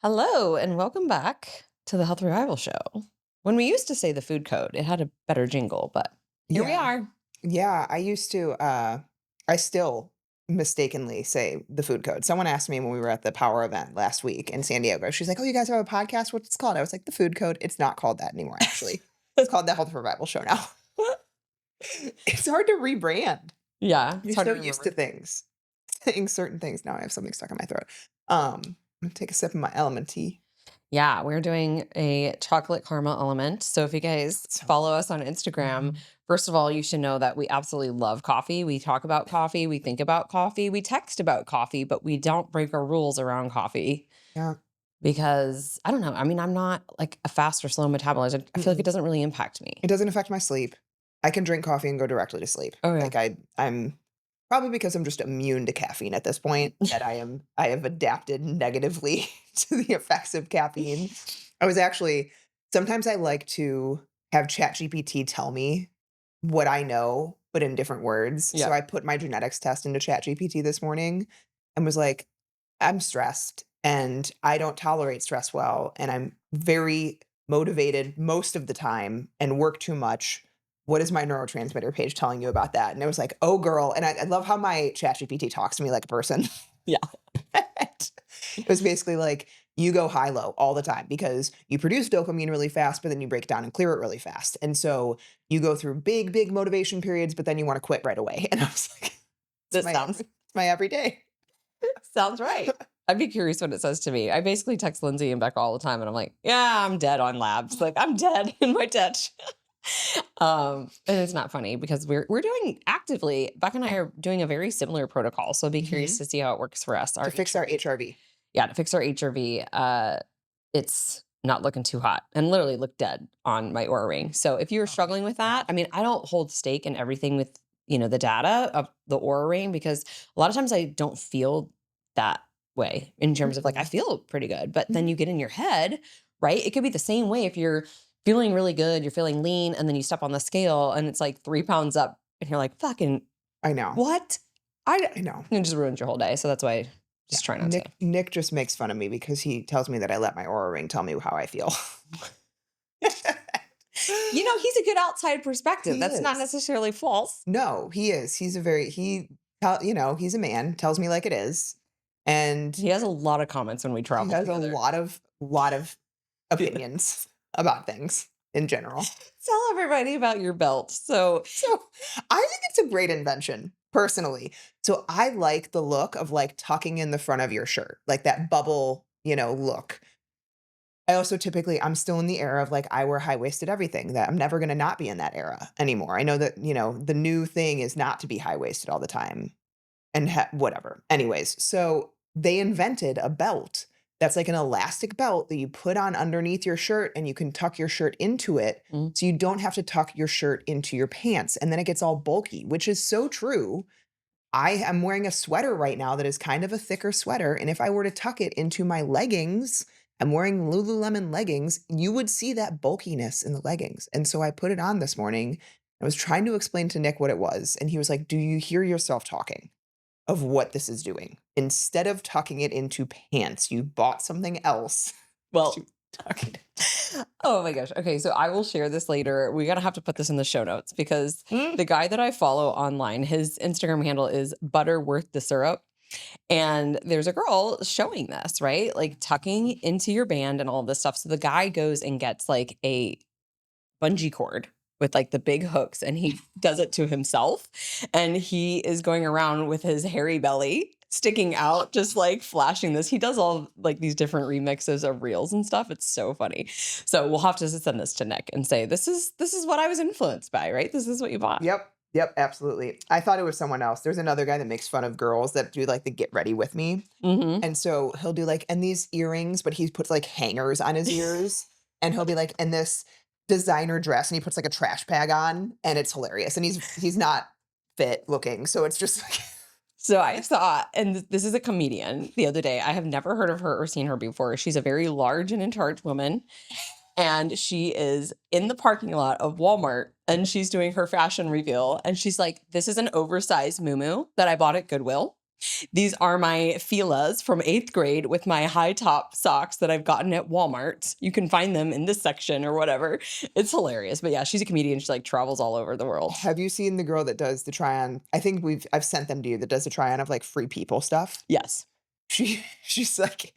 Hello, and welcome back to the Health Revival Show. When we used to say the food code, it had a better jingle, but here we Yeah. are. Yeah, I used to, I still mistakenly say the food code. Someone asked me when we were at the Power event last week in San Diego. She's like, "Oh, you guys have a podcast? What's it called?" I was like, "The food code." It's not called that anymore, actually. It's called the Health Revival Show now. It's hard to rebrand. Yeah, it's You're hard to so used to remember. things, saying certain things. Now I have something stuck in my throat. I'm gonna take a sip of my element tea. Yeah, we're doing a chocolate caramel element. So if you guys So follow us on Instagram, Mhm. first of all, you should know that we absolutely love coffee. We talk about coffee, we think about coffee, we text about coffee, but we don't break our rules around coffee Yeah. because I don't know. I mean, I'm not like a fast or slow metabolized. I feel like it Mm-mm. doesn't really impact It me. doesn't affect my sleep. I can drink coffee and go directly to sleep. Oh, yeah. Like I'm probably because I'm just immune to caffeine at this point that I have adapted negatively to the effects of caffeine. I was actually sometimes I like to have ChatGPT tell me what I know, but in different words. So Yeah. I put my genetics test into ChatGPT this morning and was like, I'm stressed and I don't tolerate stress well. And I'm very motivated most of the time and work too much. What is my neurotransmitter page telling you about that? And it was like, oh, girl. And I love how my ChatGPT talks to me like a person. Yeah. It was basically like, you go high low all the time because you produce dopamine really fast, but then you break it down and clear it really fast. And so you go through big, big motivation periods, but then you want to quit right away. And I was like, This sounds it's my everyday. Sounds right. I'd be curious what it says to me. I basically text Lindsay and Becca all the time, and I'm like, "Yeah, I'm dead on labs. Like, I'm dead in my touch." And it's not funny because we're doing actively. Becca and I are doing a very similar protocol, so I'd be curious Mhm. to see how it works for us. Our To fix our HRV, HRV. yeah, to fix our HRV. It's not looking too hot, and literally look dead on my Aura ring. So if you're Oh, struggling with yeah. that, I mean, I don't hold stake in everything with the data of the Aura ring because a lot of times I don't feel that way in terms of like I Mhm. feel pretty good, but then Mhm. you get in your head, right? It could be the same way if you're feeling really good, you're feeling lean, and then you step on the scale and it's like 3 pounds up, and you're like, "Fucking I know. what?" I I know. It just ruins your whole day. So that's why I Yeah. just try not to. Nick just makes fun of me because he tells me that I let my Aura ring tell me how I feel. He's a good outside perspective. He That's not is. necessarily false. No, he is. He's a very he's a man, tells me like it is, and He has a lot of comments when we he travel has a together. lot of Yeah. opinions about things in general. Tell everybody about your belt. So, So, I think it's a great invention, personally. So, I like the look of, like, tucking in the front of your shirt, like that bubble, look. I also typically I'm still in the era of, like, I wear high-waisted everything, that I'm never gonna not be in that era anymore. I know that, the new thing is not to be high-waisted all the time and whatever. Anyways, so they invented a belt that's like an elastic belt that you put on underneath your shirt and you can tuck your shirt into it mm, so you don't have to tuck your shirt into your pants and then it gets all bulky, which is so true. I am wearing a sweater right now that is kind of a thicker sweater, and if I were to tuck it into my leggings, I'm wearing Lululemon leggings, you would see that bulkiness in the leggings, and so I put it on this morning. I was trying to explain to Nick what it was, and he was like, "Do you hear yourself talking of what this is doing? Instead of tucking it into pants, you bought something else well, to tuck it oh my gosh. Okay, so I will share this later. We're gonna have to put this in the show notes because Mm. the guy that I follow online, his Instagram handle is Butterworth the Syrup. And there's a girl showing this, right? Like tucking into your band and all of this stuff. So the guy goes and gets like a bungee cord with like the big hooks and he does it to himself and he is going around with his hairy belly sticking out just like flashing this. He does all like these different remixes of reels and stuff. It's so funny. So we'll have to send this to Nick and say this is what I was influenced by, right? This is what you bought. Yep. Yep, absolutely. I thought it was someone else. There's another guy that makes fun of girls that do like the get ready with me. Mhm. And so he'll do like, and these earrings, but he puts like hangers on his ears. And he'll be like, and this designer dress, and he puts like a trash bag on, and it's hilarious. And he's not fit looking. So it's just like So I saw, and this is a comedian the other day. I have never heard of her or seen her before. She's a very large and in charge woman. And she is in the parking lot of Walmart and she's doing her fashion reveal. And she's like, this is an oversized muumuu that I bought at Goodwill. These are my Fila's from 8th grade with my high top socks that I've gotten at Walmart. You can find them in this section or whatever. It's hilarious. But yeah, she's a comedian. She like travels all over the world. Have you seen the girl that does the try on? I think I've sent them to you that does the try on of like Free People stuff. Yes. She's like,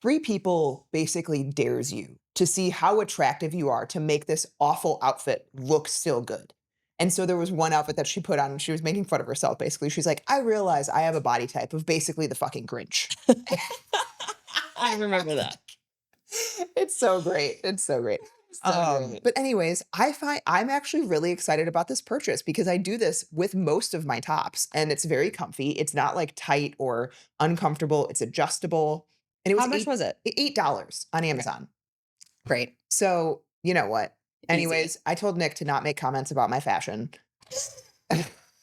Free People basically dares you to see how attractive you are to make this awful outfit look still good. And so there was one outfit that she put on and she was making fun of herself basically. She's like, I realize I have a body type of basically the fucking Grinch. I remember that. It's so great. It's so great. So great. But anyways, I'm actually really excited about this purchase because I do this with most of my tops and it's very comfy. It's not like tight or uncomfortable. It's adjustable. And it was How much was it? $8 on Amazon. Great. So you know what? Anyways, I told Nick to not make comments about my fashion.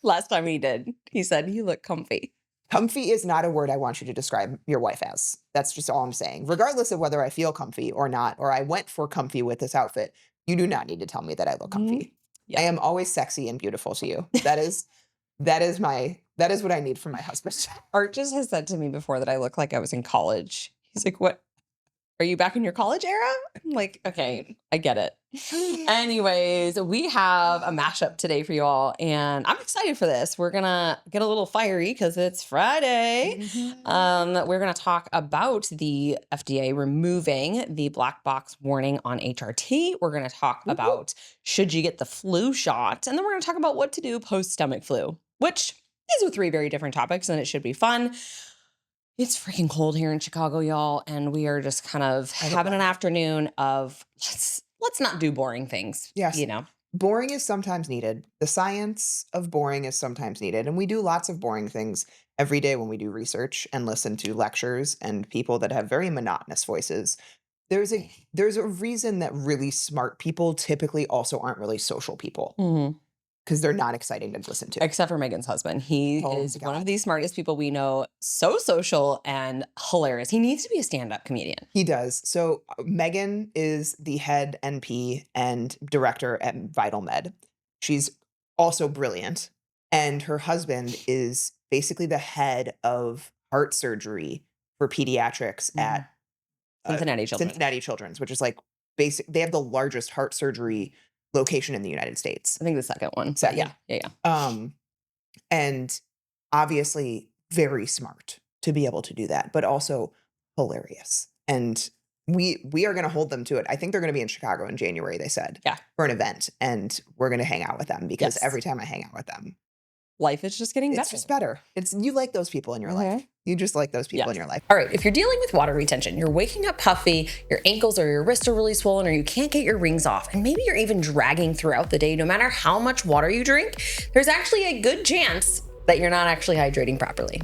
Last time he did, he said, you look comfy. Comfy is not a word I want you to describe your wife as. That's just all I'm saying. Regardless of whether I feel comfy or not, or I went for comfy with this outfit, you do not need to tell me that I look comfy. Yeah. I am always sexy and beautiful to you. That is what I need from my husband. Art just has said to me before that I look like I was in college. He's like, what? Are you back in your college era? I'm like, okay, I get it. Anyways, we have a mashup today for you all, and I'm excited for this. We're gonna get a little fiery because it's Friday. We're gonna talk about the FDA removing the black box warning on HRT. We're gonna talk about should you get the flu shot, and then we're gonna talk about what to do post stomach flu, which these are 3 very different topics, and it should be fun. It's freaking cold here in Chicago, y'all, and we are just kind of having an afternoon of let's not do boring things. Yes. You know. Boring is sometimes needed. The science of boring is sometimes needed. And we do lots of boring things every day when we do research and listen to lectures and people that have very monotonous voices. There's a reason that really smart people typically also aren't really social people. Because they're not exciting to listen to. Except for Megan's husband. He is one of the smartest people we know. So social and hilarious. He needs to be a stand-up comedian. He does. So Megan is the head NP and director at Vital Med. She's also brilliant. And her husband is basically the head of heart surgery for pediatrics at Cincinnati Children's, which is like they have the largest heart surgery location in the United States. I think the second one. Second. Yeah. And obviously very smart to be able to do that, but also hilarious. And we are going to hold them to it. I think they're going to be in Chicago in January, they said. Yeah. For an event. And we're going to hang out with them because every time I hang out with them, life is just getting better. It's just better. You like those people in your life. You just like those people in your life. All right. If you're dealing with water retention, you're waking up puffy, your ankles or your wrists are really swollen, or you can't get your rings off, and maybe you're even dragging throughout the day, no matter how much water you drink, there's actually a good chance that you're not actually hydrating properly.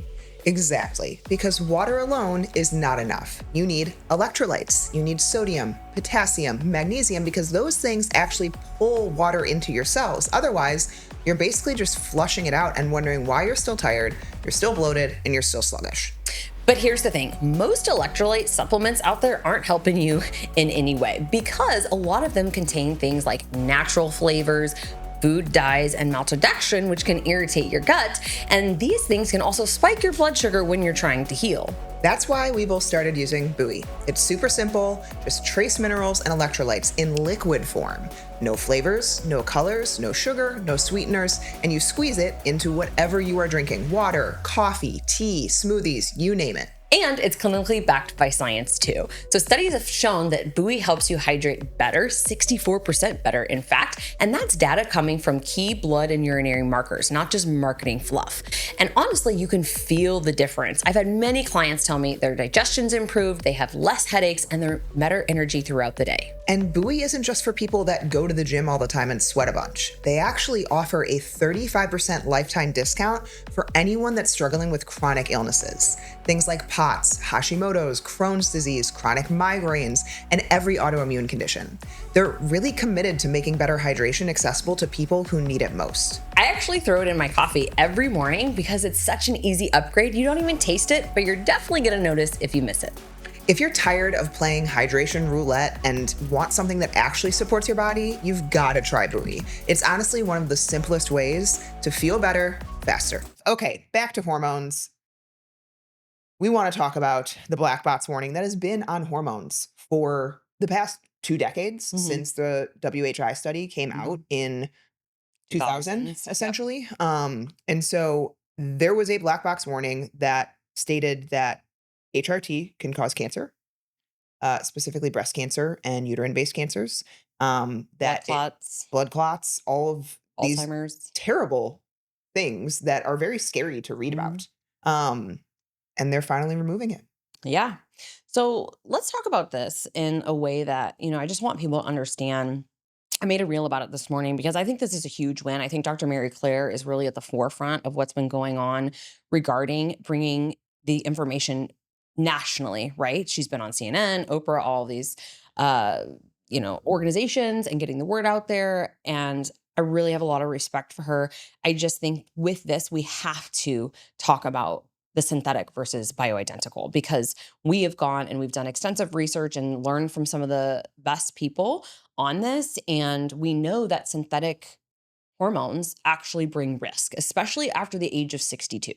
Exactly. Because water alone is not enough. You need electrolytes. You need sodium, potassium, magnesium, because those things actually pull water into your cells. Otherwise, you're basically just flushing it out and wondering why you're still tired, you're still bloated, and you're still sluggish. But here's the thing, most electrolyte supplements out there aren't helping you in any way because a lot of them contain things like natural flavors, food dyes, and maltodextrin, which can irritate your gut. And these things can also spike your blood sugar when you're trying to heal. That's why we both started using Buoy. It's super simple, just trace minerals and electrolytes in liquid form. No flavors, no colors, no sugar, no sweeteners, and you squeeze it into whatever you are drinking. Water, coffee, tea, smoothies, you name it. And it's clinically backed by science too. So studies have shown that Buoy helps you hydrate better, 64% better in fact, and that's data coming from key blood and urinary markers, not just marketing fluff. And honestly, you can feel the difference. I've had many clients tell me their digestion's improved, they have less headaches, and they're better energy throughout the day. And Buoy isn't just for people that go to the gym all the time and sweat a bunch. They actually offer a 35% lifetime discount for anyone that's struggling with chronic illnesses. Things like POTS, Hashimoto's, Crohn's disease, chronic migraines, and every autoimmune condition. They're really committed to making better hydration accessible to people who need it most. I actually throw it in my coffee every morning because it's such an easy upgrade. You don't even taste it, but you're definitely gonna notice if you miss it. If you're tired of playing hydration roulette and want something that actually supports your body, you've got to try Buoy. It's honestly one of the simplest ways to feel better faster. Okay, back to hormones. we want to talk about the black box warning that has been on hormones for the past 2 decades Mhm. since the WHI study came out Mhm. in 2000, 2000s. Yep. essentially. And so there was a black box warning that stated that HRT can cause cancer, specifically breast cancer and uterine based cancers. Blood That it, clots, blood clots, all of these Alzheimer's. terrible things that are very scary to read Mhm. about. Um, and they're finally removing it. Yeah. So let's talk about this in a way that, I just want people to understand. I made a reel about it this morning because I think this is a huge win. I think Dr. Mary Claire is really at the forefront of what's been going on regarding bringing the information nationally, right? She's been on CNN, Oprah, all these, uh, organizations and getting the word out there. And I really have a lot of respect for her. I just think with this, we have to talk about the synthetic versus bioidentical because we have gone and we've done extensive research and learned from some of the best people on this. And we know that synthetic hormones actually bring risk, especially after the age of 62.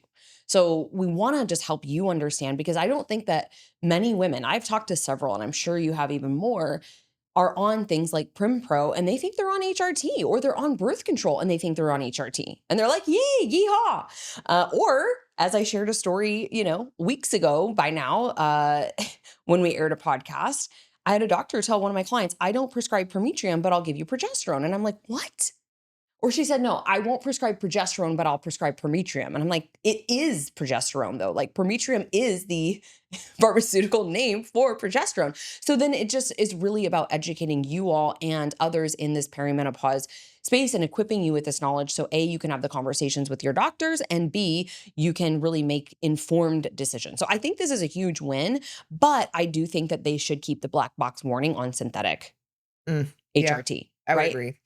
So we want to just help you understand because I don't think that many women, I've talked to several, and I'm sure you have even more, are on things like Pro and they think they're on HRT or they're on birth control and they think they're on HRT. And they're like, yay, yeehaw. Or as I shared a story, weeks ago by now, when we aired a podcast, I had a doctor tell one of my clients, I don't prescribe permetrium, but I'll give you progesterone. And I'm like, what? Or she said, no, I won't prescribe progesterone, but I'll prescribe permetrium. And I'm like, it is progesterone though. Like permetrium is the pharmaceutical name for progesterone. So then it just is really about educating you all and others in this perimenopause space and equipping you with this knowledge. So A, you can have the conversations with your doctors, and B, you can really make informed decisions. So I think this is a huge win, but I do think that they should keep the black box warning on synthetic Mm, yeah, HRT, I would right? agree. Be-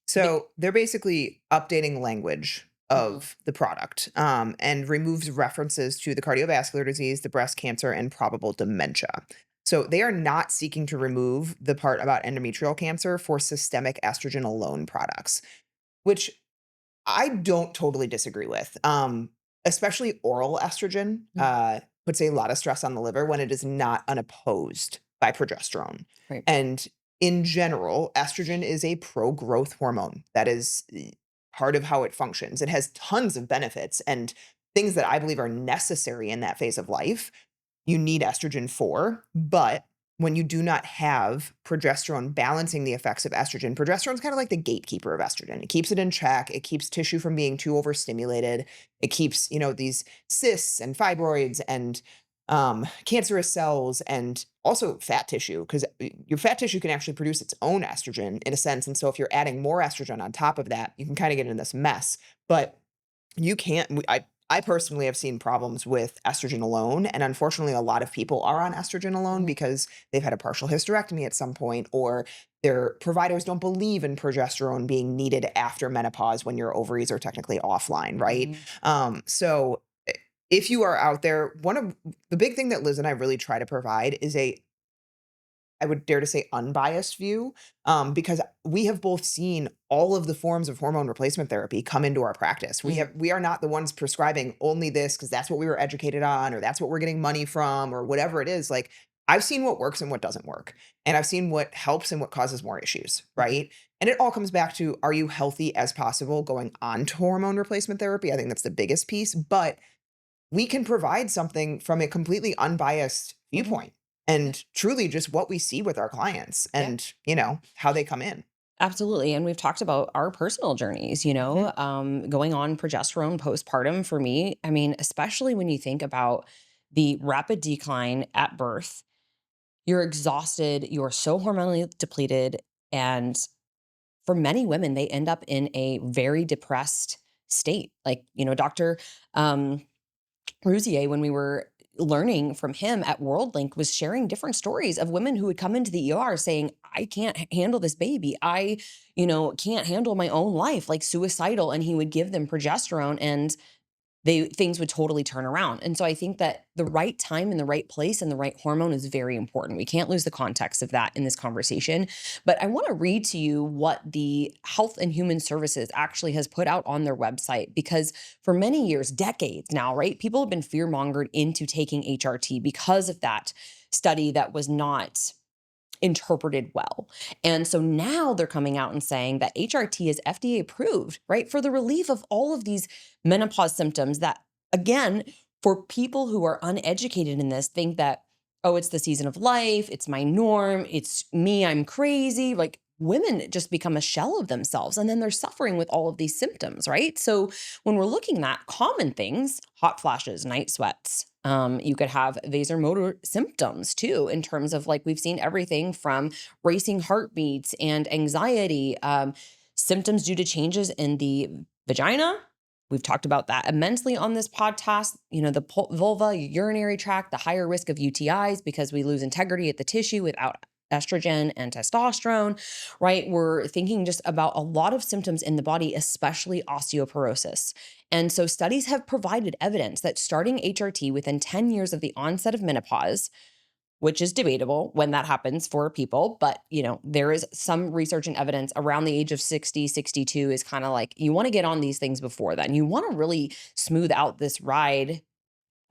So they're basically updating language Mhm. of the product, and removes references to the cardiovascular disease, the breast cancer, and probable dementia. So they are not seeking to remove the part about endometrial cancer for systemic estrogen alone products, which I don't totally disagree with. Especially oral estrogen Mhm. puts a lot of stress on the liver when it is not unopposed by progesterone. Right. And in general, estrogen is a pro growth hormone. That is part of how it functions. It has tons of benefits and things that I believe are necessary in that phase of life you need estrogen for, but when you do not have progesterone balancing the effects of estrogen, progesterone is kind of like the gatekeeper of estrogen. It keeps it in check. It keeps tissue from being too overstimulated. It keeps, these cysts and fibroids and cancerous cells and also fat tissue because your fat tissue can actually produce its own estrogen in a sense. And so if you're adding more estrogen on top of that, you can kind of get in this mess. But you can't I personally have seen problems with estrogen alone, and unfortunately, a lot of people are on estrogen alone Mhm. because they've had a partial hysterectomy at some point, or their providers don't believe in progesterone being needed after menopause when your ovaries are technically offline, right? Mhm. So if you are out there, one of the big thing that Liz and I really try to provide is I would dare to say unbiased view, because we have both seen all of the forms of hormone replacement therapy come into our practice. Mhm. We are not the ones prescribing only this because that's what we were educated on, or that's what we're getting money from, or whatever it is. Like I've seen what works and what doesn't work, and I've seen what helps and what causes more issues, Mhm. right? And it all comes back to are you healthy as possible going on to hormone replacement therapy? I think that's the biggest piece, but we can provide something from a completely unbiased Mhm. viewpoint Yeah. and truly just what we see with our clients Yeah. and, how they come in. Absolutely. And we've talked about our personal journeys, Mhm. going on progesterone postpartum for me. I mean, especially when you think about the rapid decline at birth, you're exhausted, you're so hormonally depleted. And for many women, they end up in a very depressed state. Like, Dr. Um, Rousier, when we were learning from him at WorldLink, was sharing different stories of women who would come into the ER saying, I can't handle this baby. I, can't handle my own life, like suicidal. And he would give them progesterone. And things would totally turn around. And so I think that the right time and the right place and the right hormone is very important. We can't lose the context of that in this conversation. But I want to read to you what the Health and Human Services actually has put out on their website, because for many years, decades now, right, people have been fear mongered into taking HRT because of that study that was not interpreted well. And so now they're coming out and saying that HRT is FDA approved, right, for the relief of all of these menopause symptoms that, again, for people who are uneducated in this, think that, oh, it's the season of life, it's my norm, it's me, I'm crazy. Like, women just become a shell of themselves and then they're suffering with all of these symptoms, right? So when we're looking at common things, hot flashes, night sweats, you could have vasomotor symptoms too, in terms of, like, we've seen everything from racing heartbeats and anxiety, symptoms due to changes in the vagina. We've talked about that immensely on this podcast. The vulva, urinary tract, the higher risk of UTIs because we lose integrity at the tissue without estrogen and testosterone, right? We're thinking just about a lot of symptoms in the body, especially osteoporosis. And so studies have provided evidence that starting HRT within 10 years of the onset of menopause, which is debatable when that happens for people, but there is some research and evidence around the age of 60, 62 is kind of like, you want to get on these things before then. You want to really smooth out this ride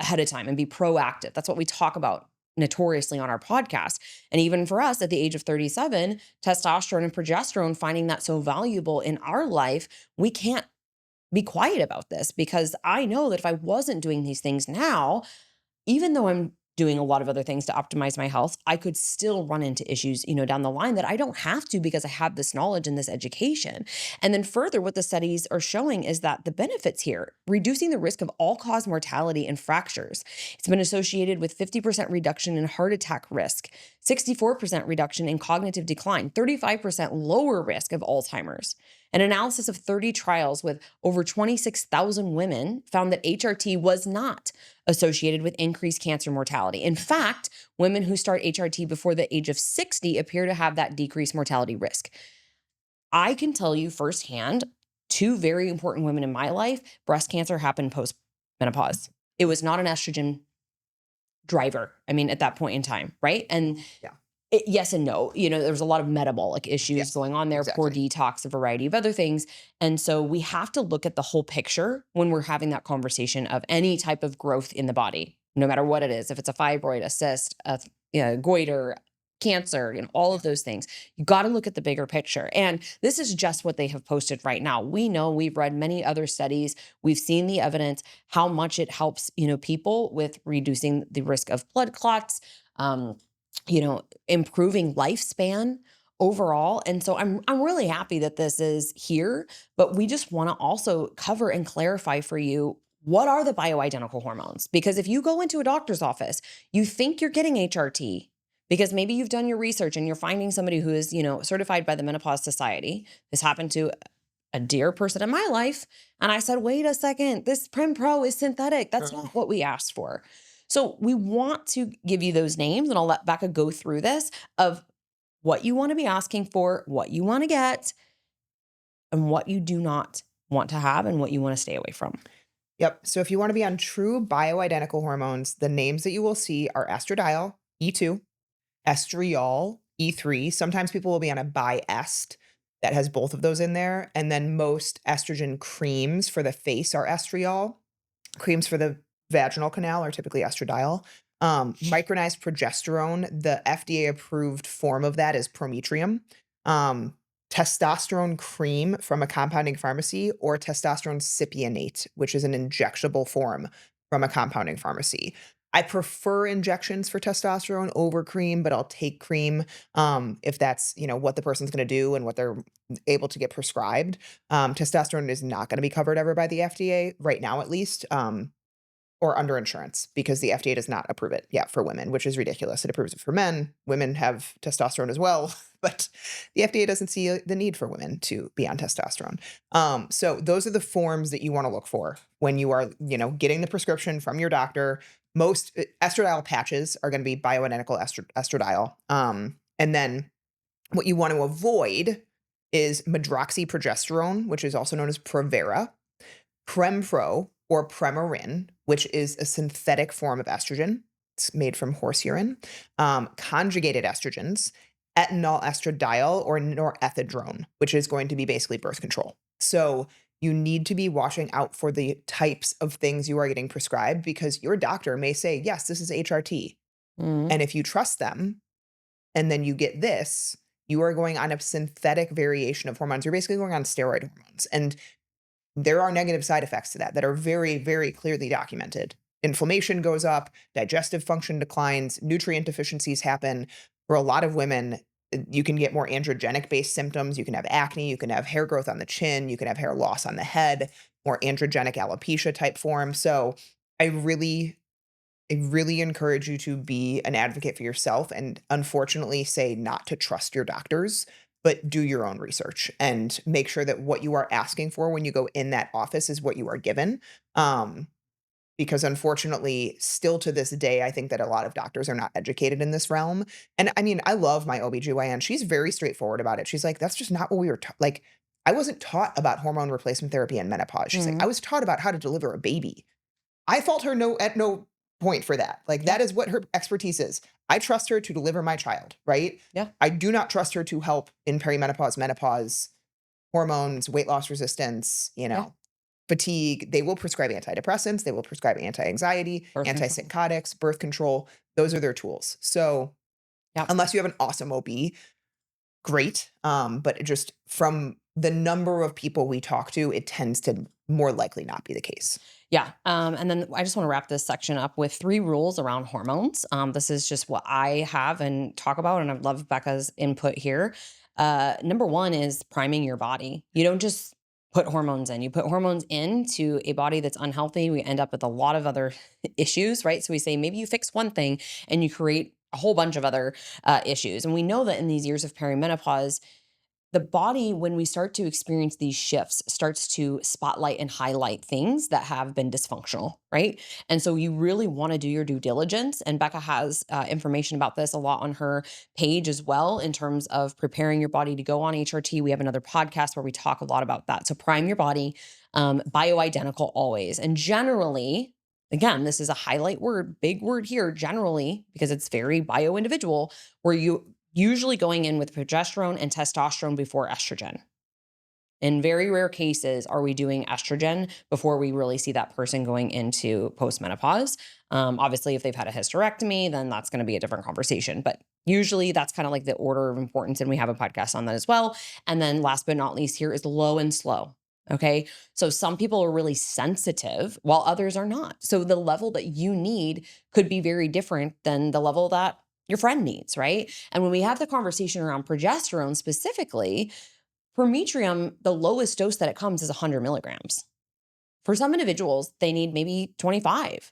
ahead of time and be proactive. That's what we talk about notoriously on our podcast. And even for us at the age of 37, testosterone and progesterone, finding that so valuable in our life, we can't be quiet about this, because I know that if I wasn't doing these things now, even though I'm doing a lot of other things to optimize my health, I could still run into issues, down the line that I don't have to, because I have this knowledge and this education. And then further, what the studies are showing is that the benefits here, reducing the risk of all-cause mortality and fractures. It's been associated with 50% reduction in heart attack risk, 64% reduction in cognitive decline, 35% lower risk of Alzheimer's. An analysis of 30 trials with over 26,000 women found that HRT was not associated with increased cancer mortality. In fact, women who start HRT before the age of 60 appear to have that decreased mortality risk. I can tell you firsthand, two very important women in my life, breast cancer happened post-menopause. It was not an estrogen driver, at that point in time, right? And Yeah. yes and no. There was a lot of metabolic issues going on there, poor Exactly. detox, a variety of other things. And so we have to look at the whole picture when we're having that conversation of any type of growth in the body, no matter what it is. If it's a fibroid, a cyst, goiter, cancer, all of those things, you got to look at the bigger picture. And this is just what they have posted right now. We know, we've read many other studies. We've seen the evidence, how much it helps, people with reducing the risk of blood clots, improving lifespan overall. And so I'm really happy that this is here, but we just want to also cover and clarify for you, what are the bioidentical hormones? Because if you go into a doctor's office, you think you're getting HRT because maybe you've done your research and you're finding somebody who is, certified by the Menopause Society. This happened to a dear person in my life. And I said, wait a second, this Prim Pro is synthetic. That's not what we asked for. So we want to give you those names, and I'll let Becca go through this of what you want to be asking for, what you want to get, and what you do not want to have, and what you want to stay away from. Yep. So if you want to be on true bioidentical hormones, the names that you will see are estradiol, E2, estriol, E3. Sometimes people will be on a Biest that has both of those in there. And then most estrogen creams for the face are estriol. Creams for the vaginal canal are typically estradiol. Micronized progesterone, the FDA approved form of that is Prometrium. Testosterone cream from a compounding pharmacy, or testosterone cypionate, which is an injectable form from a compounding pharmacy. I prefer injections for testosterone over cream, but I'll take cream if that's what the person's going to do and what they're able to get prescribed. Testosterone is not going to be covered ever by the FDA right now, at least. Or under insurance, because the FDA does not approve it yet for women, which is ridiculous. It approves it for men. Women have testosterone as well, but the FDA doesn't see the need for women to be on testosterone. So those are the forms that you want to look for when you are, getting the prescription from your doctor. Most estradiol patches are going to be bioidentical estradiol. And then what you want to avoid is medroxyprogesterone, which is also known as Provera, Prempro, or Premarin, which is a synthetic form of estrogen. It's made from horse urine, conjugated estrogens, ethinyl estradiol, or norethindrone, which is going to be basically birth control. So you need to be watching out for the types of things you are getting prescribed because your doctor may say, yes, this is HRT. Mhm. And if you trust them and then you get this, you are going on a synthetic variation of hormones. You're basically going on steroid hormones. And there are negative side effects to that that are very, very clearly documented. Inflammation goes up, digestive function declines, nutrient deficiencies happen. For a lot of women, you can get more androgenic based symptoms. You can have acne, you can have hair growth on the chin, you can have hair loss on the head, more androgenic alopecia type form. So I really I really encourage you to be an advocate for yourself and unfortunately say not to trust your doctors, but do your own research and make sure that what you are asking for when you go in that office is what you are given. Um, because unfortunately, still to this day, I think that a lot of doctors are not educated in this realm. And I mean, I love my OBGYN. She's very straightforward about it. She's like, that's just not what we were like. I wasn't taught about hormone replacement therapy and menopause. She's like, I Mhm. was taught about how to deliver a baby. I fault her at no point for that. Like, Yeah. that is what her expertise is. I trust her to deliver my child, right? Yeah. I do not trust her to help in perimenopause, menopause, hormones, weight loss resistance, Yeah. fatigue. They will prescribe antidepressants, they will prescribe anti-anxiety, Birth control. antipsychotics, birth control. Those are their tools. So, Yeah. unless you have an awesome OB, great. But just from the number of people we talk to, it tends to more likely not be the case. Yeah. And then I just want to wrap this section up with 3 rules around hormones. This is just what I have and talk about, and I love Becca's input here. Number one is priming your body. You don't just put hormones in. You put hormones into a body that's unhealthy. We end up with a lot of other issues, right? So we say maybe you fix one thing and you create a whole bunch of other issues. And we know that in these years of perimenopause, the body, when we start to experience these shifts, starts to spotlight and highlight things that have been dysfunctional, right? And so you really want to do your due diligence. And Becca has information about this a lot on her page as well, in terms of preparing your body to go on HRT. We have another podcast where we talk a lot about that. So prime your body, bioidentical always. And generally, again, this is a highlight word, big word here, generally, because it's very bio individual, where you usually going in with progesterone and testosterone before estrogen. In very rare cases, are we doing estrogen before we really see that person going into postmenopause. Obviously, if they've had a hysterectomy, then that's going to be a different conversation. But usually, that's kind of like the order of importance, and we have a podcast on that as well. And then, last but not least, here is low and slow. Okay, so some people are really sensitive, while others are not. So the level that you need could be very different than the level that your friend needs, right? And when we have the conversation around progesterone specifically, Prometrium, the lowest dose that it comes is 100 milligrams. For some individuals, they need maybe 25,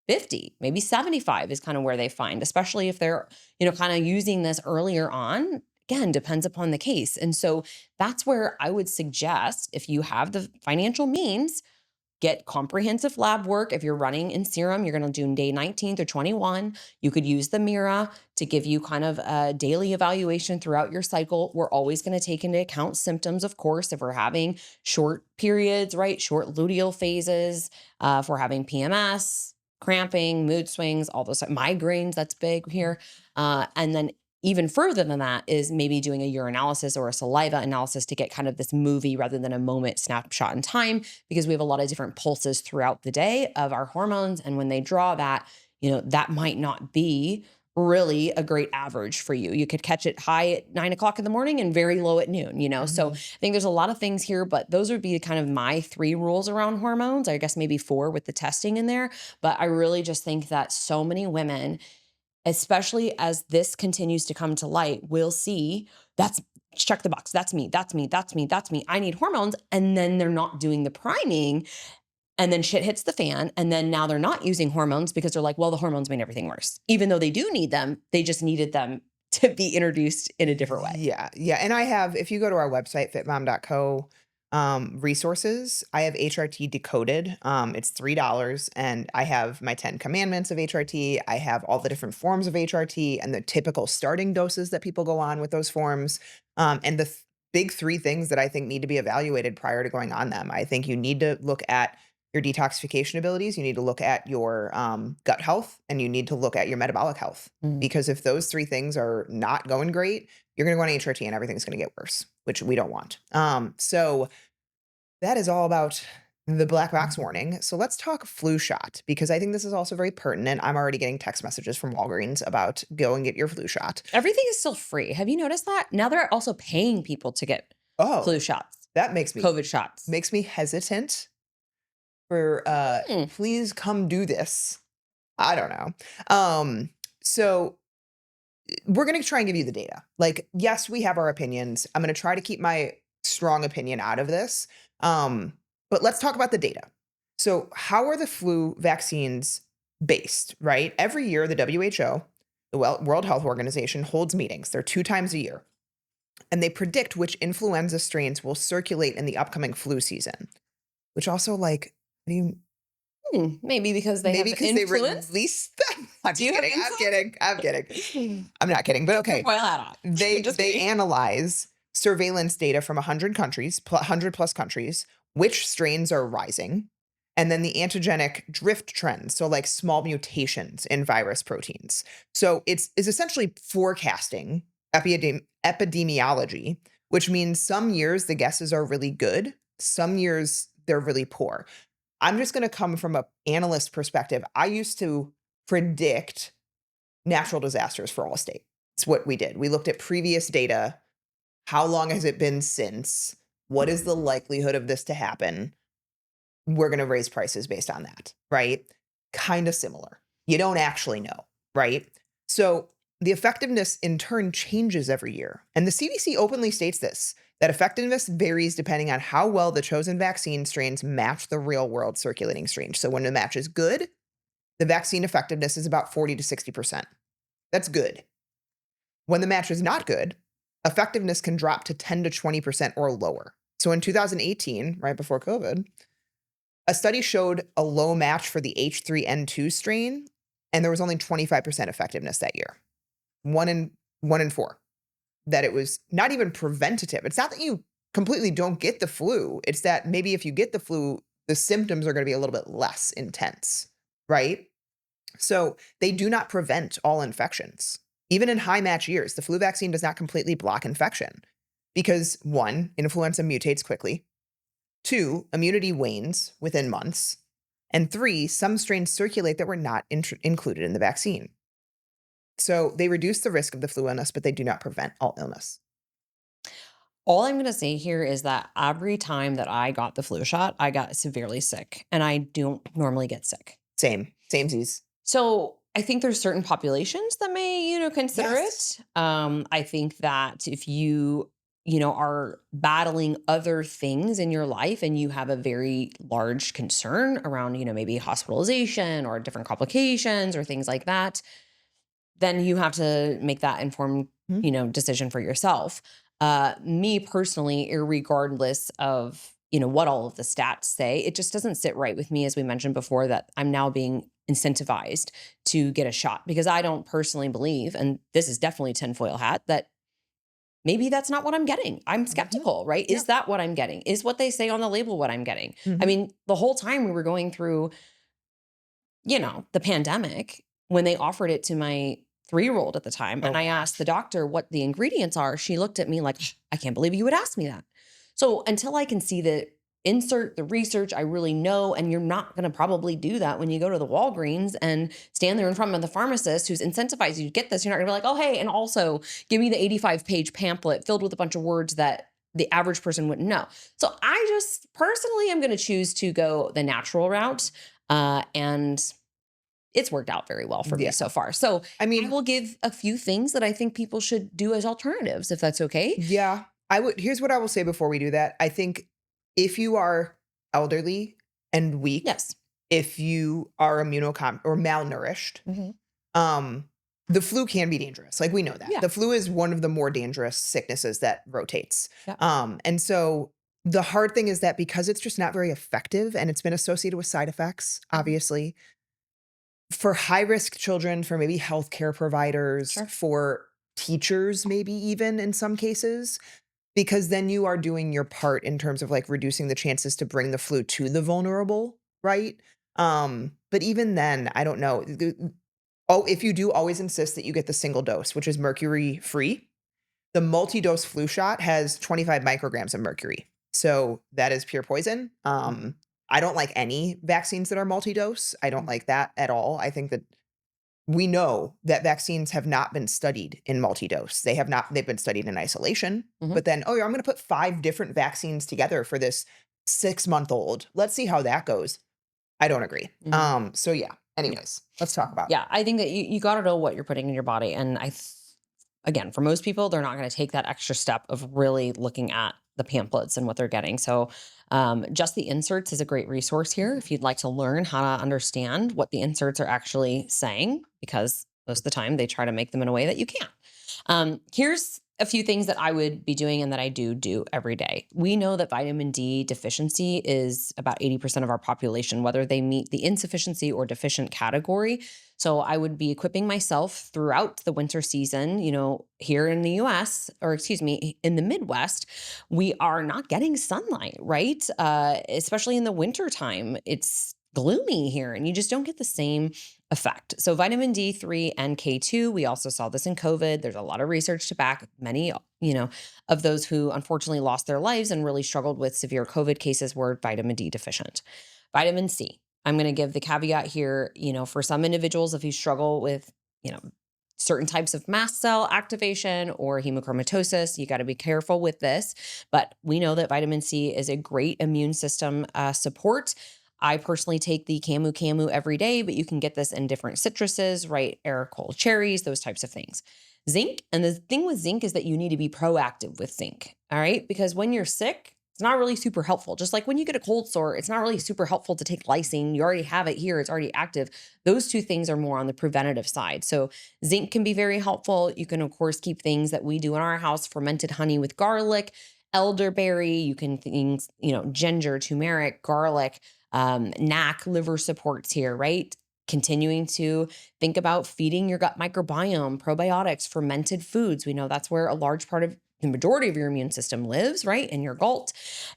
50, maybe 75 is kind of where they find, especially if they're, kind of using this earlier on. Again, depends upon the case. And so that's where I would suggest, if you have the financial means, get comprehensive lab work. If you're running in serum, you're going to do day 19 through 21. You could use the Mira to give you kind of a daily evaluation throughout your cycle. We're always going to take into account symptoms, of course, if we're having short periods, right? Short luteal phases, if we're having PMS, cramping, mood swings, all those migraines, that's big here. And then even further than that is maybe doing a urinalysis or a saliva analysis to get kind of this movie rather than a moment snapshot in time, because we have a lot of different pulses throughout the day of our hormones. And when they draw that, that might not be really a great average for you. You could catch it high at 9 o'clock in the morning and very low at noon. So Mhm. I think there's a lot of things here, but those would be kind of my 3 rules around hormones. I guess maybe 4 with the testing in there. But I really just think that so many women, especially as this continues to come to light, will see that's check the box. That's me. That's me. That's me. That's me. I need hormones. And then they're not doing the priming. And then shit hits the fan. And then now they're not using hormones because they're like, well, the hormones made everything worse. Even though they do need them, they just needed them to be introduced in a different way. Yeah, yeah, and I have if you go to our website, fitmom.co, resources, I have HRT decoded, it's $3, and I have my 10 commandments of HRT, I have all the different forms of HRT and the typical starting doses that people go on with those forms, and the big 3 things that I think need to be evaluated prior to going on them. I think you need to look at your detoxification abilities, you need to look at your gut health, and you need to look at your metabolic health. Mm. Because if those three things are not going great, you're going to go on HRT and everything's going to get worse, which we don't want. So that is all about the black box warning. So let's talk flu shot, because I think this is also very pertinent. I'm already getting text messages from Walgreens about go and get your flu shot. Everything is still free. Have you noticed that? Now they're also paying people to get Oh, flu shots, that COVID shots. makes me hesitant for Hmm. please come do this. I don't know. So we're going to try and give you the data. Like, yes, we have our opinions. I'm going to try to keep my strong opinion out of this. But let's talk about the data. So, how are the flu vaccines based, right? Every year, the WHO, the World Health Organization, holds meetings. They're 2 times a year. And they predict which influenza strains will circulate in the upcoming flu season, which also, like, what do you, Maybe because they maybe have because they influence. released them. I'm Do just you have kidding. I'm influence? kidding. I'm kidding. I'm not kidding, but okay. Boil that off. Just They kidding. analyze surveillance data from 100 countries, 100 plus countries, which strains are rising, and then the antigenic drift trends, so like small mutations in virus proteins. So it's essentially forecasting epidemiology, which means some years the guesses are really good, some years they're really poor. I'm just going to come from an analyst perspective. I used to predict natural disasters for all state. It's what we did. We looked at previous data. How long has it been since? What is the likelihood of this to happen? We're going to raise prices based on that, right? Kind of similar. You don't actually know, right? So the effectiveness in turn changes every year. And the CDC openly states this, that effectiveness varies depending on how well the chosen vaccine strains match the real world circulating strain. So when the match is good, the vaccine effectiveness is about 40 to 60%. That's good. When the match is not good, effectiveness can drop to 10 to 20% or lower. So in 2018, right before COVID, a study showed a low match for the H3N2 strain, and there was only 25% effectiveness that year. One in four. That it was not even preventative. It's not that you completely don't get the flu. It's that maybe if you get the flu, the symptoms are going to be a little bit less intense, right? So they do not prevent all infections. Even in high match years, the flu vaccine does not completely block infection because 1, influenza mutates quickly. 2, immunity wanes within months. And 3, some strains circulate that were not included in the vaccine. So they reduce the risk of the flu illness, but they do not prevent all illness. All I'm going to say here is that every time that I got the flu shot, I got severely sick, and I don't normally get sick. Samesies. So I think there's certain populations that may, consider Yes. it. I think that if you, are battling other things in your life and you have a very large concern around, maybe hospitalization or different complications or things like that, then you have to make that informed, Mhm. decision for yourself. Me personally, irregardless of, what all of the stats say, it just doesn't sit right with me, as we mentioned before, that I'm now being incentivized to get a shot because I don't personally believe, and this is definitely tinfoil hat, that maybe that's not what I'm getting. I'm Mhm. skeptical, right? Yeah. Is that what I'm getting? Is what they say on the label what I'm getting? I Mhm. mean, the whole time we were going through the pandemic, when they offered it to my 3-year-old at the time, Oh and I asked the gosh. doctor what the ingredients are, she looked at me like, I can't believe you would ask me that. So until I can see the insert, the research, I really know, and you're not going to probably do that when you go to the Walgreens and stand there in front of the pharmacist who's incentivized you to get this. You're not going to be like, oh, hey, and also give me the 85-page pamphlet filled with a bunch of words that the average person wouldn't know. So I just personally am going to choose to go the natural route. And it's worked out very well for me Yeah. so far. So I I mean, will give a few things that I think people should do as alternatives, if that's okay. yeah, I would here's what I will say before we do that. I think if you are elderly and weak, Yes. if you are immunocom or malnourished, Mhm. um, the flu can be dangerous. Like we know that. Yeah. The flu is one of the more dangerous sicknesses that rotates. Yeah. And so the hard thing is that because it's just not very effective and it's been associated with side effects, Mhm. obviously, for high risk children, for maybe healthcare providers, Sure. for teachers, maybe even in some cases, because then you are doing your part in terms of like reducing the chances to bring the flu to the vulnerable. right? But even then, I don't know. Oh, if you do always insist that you get the single dose, which is mercury free, the multi-dose flu shot has 25 micrograms of mercury. So that is pure poison. I don't like any vaccines that are multi-dose. I don't like that at all. I think that we know that vaccines have not been studied in multi-dose. They've been studied in isolation. Mhm. But then, oh yeah, I'm going to put 5 different vaccines together for this 6-month-old. Let's see how that goes. I don't agree. Mhm. So yeah. Yeah. Anyways, let's talk about. Yeah, I think that you got to know what you're putting in your body, and again, for most people, they're not going to take that extra step of really looking at the pamphlets and what they're getting. So, just the inserts is a great resource here if you'd like to learn how to understand what the inserts are actually saying, because most of the time they try to make them in a way that you can't. Here's a few things that I would be doing and that I do every day. We know that vitamin D deficiency is about 80% of our population, whether they meet the insufficiency or deficient category. So I would be equipping myself throughout the winter season. Here in the US, or excuse me, in the Midwest, we are not getting sunlight, right? Especially in the winter time. It's gloomy here and you just don't get the same effect. So vitamin D3 and K2, we also saw this in COVID. There's a lot of research to back many, of those who unfortunately lost their lives and really struggled with severe COVID cases were vitamin D deficient. Vitamin C, I'm going to give the caveat here, for some individuals, if you struggle with, certain types of mast cell activation or hemochromatosis, you got to be careful with this. But we know that vitamin C is a great immune system support. I personally take the Camu Camu every day, but you can get this in different citruses, right? Aerocol cherries, those types of things. Zinc, and the thing with zinc is that you need to be proactive with zinc, all right? Because when you're sick, it's not really super helpful. Just like when you get a cold sore, it's not really super helpful to take lysine. You already have it here, it's already active. Those two things are more on the preventative side. So zinc can be very helpful. You can, of course, keep things that we do in our house, fermented honey with garlic, elderberry, you can things, ginger, turmeric, garlic, NAC liver supports here, right? Continuing to think about feeding your gut microbiome, probiotics, fermented foods. We know that's where a large part of the majority of your immune system lives, right? In your gut.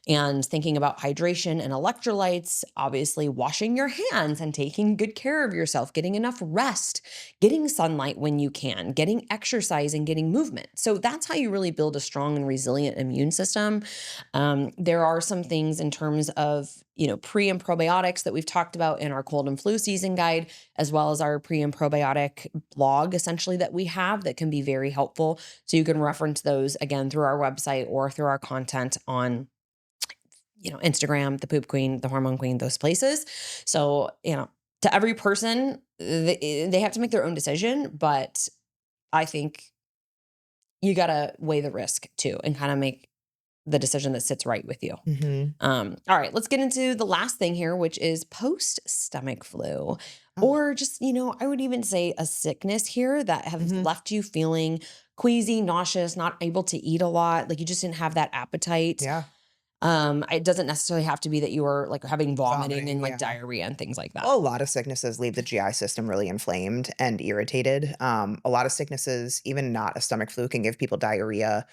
And thinking about hydration and electrolytes, obviously washing your hands and taking good care of yourself, getting enough rest, getting sunlight when you can, getting exercise and getting movement. So that's how you really build a strong and resilient immune system. There are some things in terms of, pre and probiotics that we've talked about in our cold and flu season guide, as well as our pre and probiotic blog, essentially, that we have that can be very helpful. So you can reference those again through our website or through our content on, Instagram, the Poop Queen, the Hormone Queen, those places. So, to every person, they have to make their own decision, but I think you got to weigh the risk too and kind of make the decision that sits right with you. Mhm. All right, let's get into the last thing here, which is post stomach flu, Oh, or just, I would even say a sickness here that have mhm. left you feeling queasy, nauseous, not able to eat a lot, like you just didn't have that appetite. Yeah. It doesn't necessarily have to be that you are like having vomiting and Vomiting, like yeah. diarrhea and things like that. Well, a lot of sicknesses leave the GI system really inflamed and irritated. A lot of sicknesses, even not a stomach flu, can give people diarrhea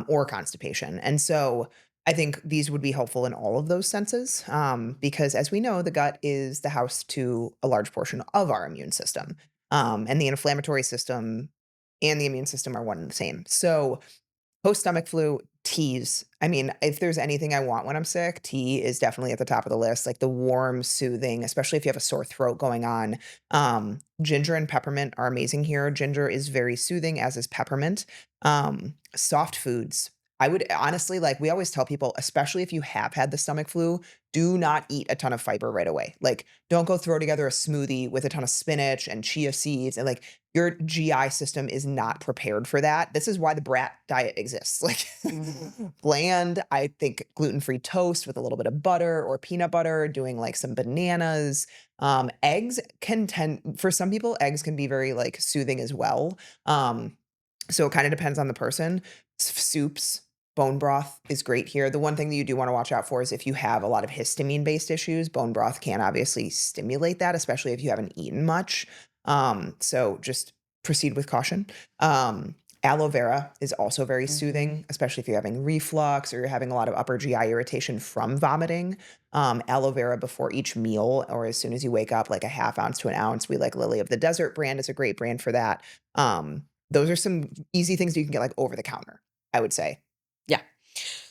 or constipation. And so I think these would be helpful in all of those senses because, as we know, the gut is the house to a large portion of our immune system. And the inflammatory system and the immune system are one and the same. So, post stomach flu, teas. I mean, if there's anything I want when I'm sick, tea is definitely at the top of the list. Like the warm, soothing, especially if you have a sore throat going on. Ginger and peppermint are amazing here. Ginger is very soothing, as is peppermint. Soft foods. I would honestly like, we always tell people, especially if you have had the stomach flu, do not eat a ton of fiber right away. Like, don't go throw together a smoothie with a ton of spinach and chia seeds and like your GI system is not prepared for that. This is why the brat diet exists. Like Mhm. bland, I think gluten-free toast with a little bit of butter or peanut butter, doing like some bananas. Eggs can tend for some people, eggs can be very like soothing as well. So it kind of depends on the person. Soups, bone broth is great here. The one thing that you do want to watch out for is if you have a lot of histamine-based issues, bone broth can obviously stimulate that, especially if you haven't eaten much. So just proceed with caution. Aloe vera is also very Mhm. soothing, especially if you're having reflux or you're having a lot of upper GI irritation from vomiting. Aloe vera before each meal or as soon as you wake up, like a half ounce to an ounce. We like Lily of the Desert brand is a great brand for that. Those are some easy things that you can get like over the counter, I would say. Yeah.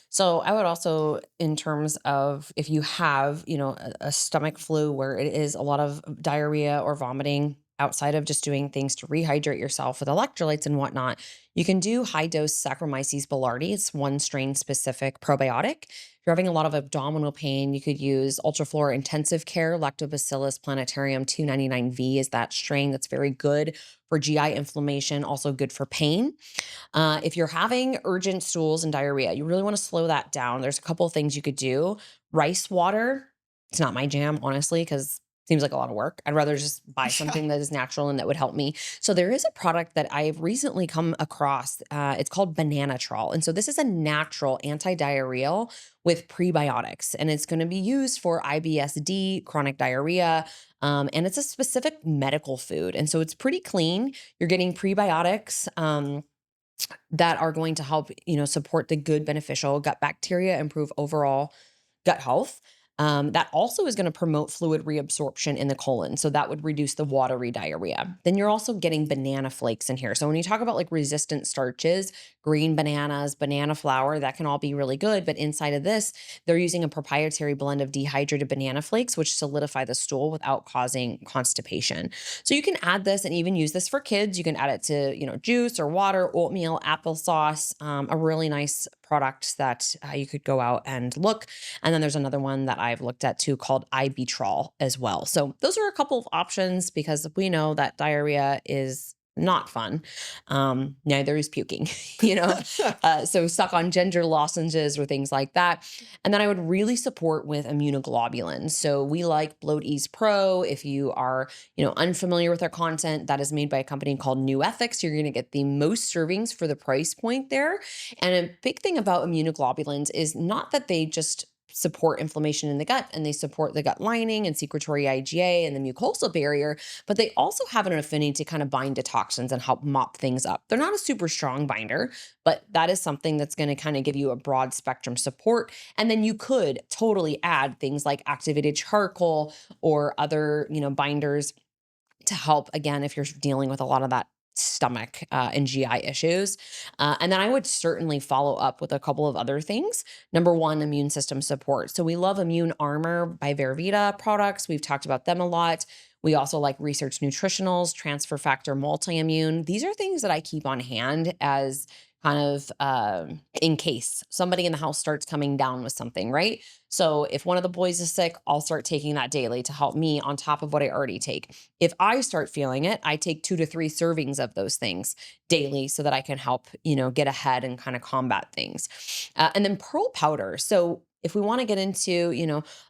So I would also, in terms of if you have, a stomach flu where it is a lot of diarrhea or vomiting, outside of just doing things to rehydrate yourself with electrolytes and whatnot, you can do high dose Saccharomyces boulardii. It's one strain specific probiotic. If you're having a lot of abdominal pain, you could use Ultraflora Intensive Care. Lactobacillus planetarium 299V is that strain that's very good for GI inflammation, also good for pain. If you're having urgent stools and diarrhea, you really want to slow that down. There's a couple of things you could do. Rice water, it's not my jam, honestly, because seems like a lot of work. I'd rather just buy Yeah. something that is natural and that would help me. So there is a product that I've recently come across. It's called Bananatrol, and so this is a natural anti-diarrheal with prebiotics, and it's going to be used for IBS-D, chronic diarrhea, and it's a specific medical food, and so it's pretty clean. You're getting prebiotics. That are going to help, support the good beneficial gut bacteria, improve overall gut health. That also is going to promote fluid reabsorption in the colon. So that would reduce the watery diarrhea. Then you're also getting banana flakes in here. So when you talk about like resistant starches, green bananas, banana flour, that can all be really good. But inside of this, they're using a proprietary blend of dehydrated banana flakes, which solidify the stool without causing constipation. So you can add this and even use this for kids. You can add it to, juice or water, oatmeal, applesauce, a really nice product that you could go out and look. And then there's another one that I've looked at too called Ibutrol as well. So those are a couple of options because we know that diarrhea is not fun. Neither is puking, you know? So suck on ginger lozenges or things like that. And then I would really support with immunoglobulins. So we like Bloat Ease Pro. If you are, unfamiliar with our content, that is made by a company called New Ethics. You're going to get the most servings for the price point there. And a big thing about immunoglobulins is not that they just support inflammation in the gut and they support the gut lining and secretory IgA and the mucosal barrier, but they also have an affinity to kind of bind to toxins and help mop things up. They're not a super strong binder, but that is something that's going to kind of give you a broad spectrum support. And then you could totally add things like activated charcoal or other, binders to help again if you're dealing with a lot of that stomach and GI issues. And then I would certainly follow up with a couple of other things. Number one, immune system support. So we love Immune Armor by Vervita products. We've talked about them a lot. We also like Research Nutritionals, Transfer Factor Multi-Immune. These are things that I keep on hand as kind of in case somebody in the house starts coming down with something, right? So if one of the boys is sick, I'll start taking that daily to help me on top of what I already take. If I start feeling it, I take 2 to 3 servings of those things daily so that I can help, get ahead and kind of combat things. And then pearl powder. So if we want to get into,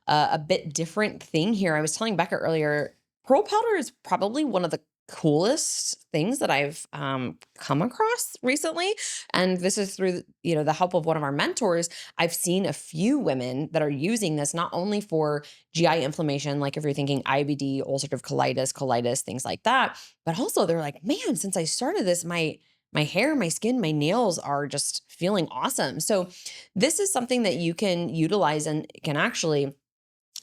a bit different thing here, I was telling Becca earlier, pearl powder is probably one of the coolest things that I've come across recently. And this is through, the help of one of our mentors. I've seen a few women that are using this not only for GI inflammation, like if you're thinking IBD, ulcerative colitis, things like that, but also they're like, man, since I started this, my hair, my skin, my nails are just feeling awesome. So this is something that you can utilize and can actually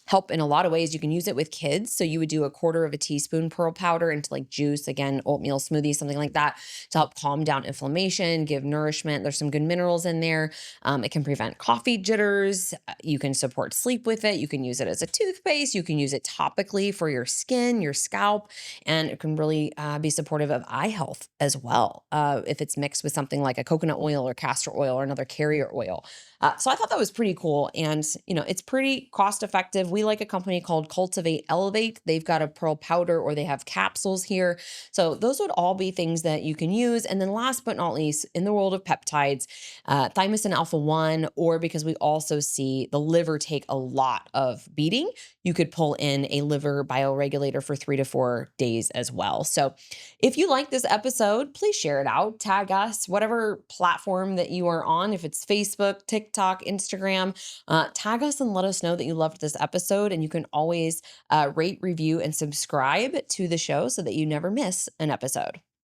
help in a lot of ways. You can use it with kids. So you would do a quarter of a teaspoon pearl powder into like juice, again, oatmeal smoothie, something like that to help calm down inflammation, give nourishment. There's some good minerals in there. It can prevent coffee jitters. You can support sleep with it. You can use it as a toothpaste. You can use it topically for your skin, your scalp, and it can really be supportive of eye health as well. If it's mixed with something like a coconut oil or castor oil or another carrier oil. So I thought that was pretty cool. And, it's pretty cost effective. We like a company called Cultivate Elevate. They've got a pearl powder or they have capsules here. So those would all be things that you can use. And then last but not least, in the world of peptides, thymosin alpha 1, or because we also see the liver take a lot of beating, you could pull in a liver bioregulator for 3 to 4 days as well. So if you like this episode, please share it out, tag us, whatever platform that you are on, if it's Facebook, TikTok, Instagram, tag us and let us know that you loved this episode. And you can always rate, review, and subscribe to the show so that you never miss an episode.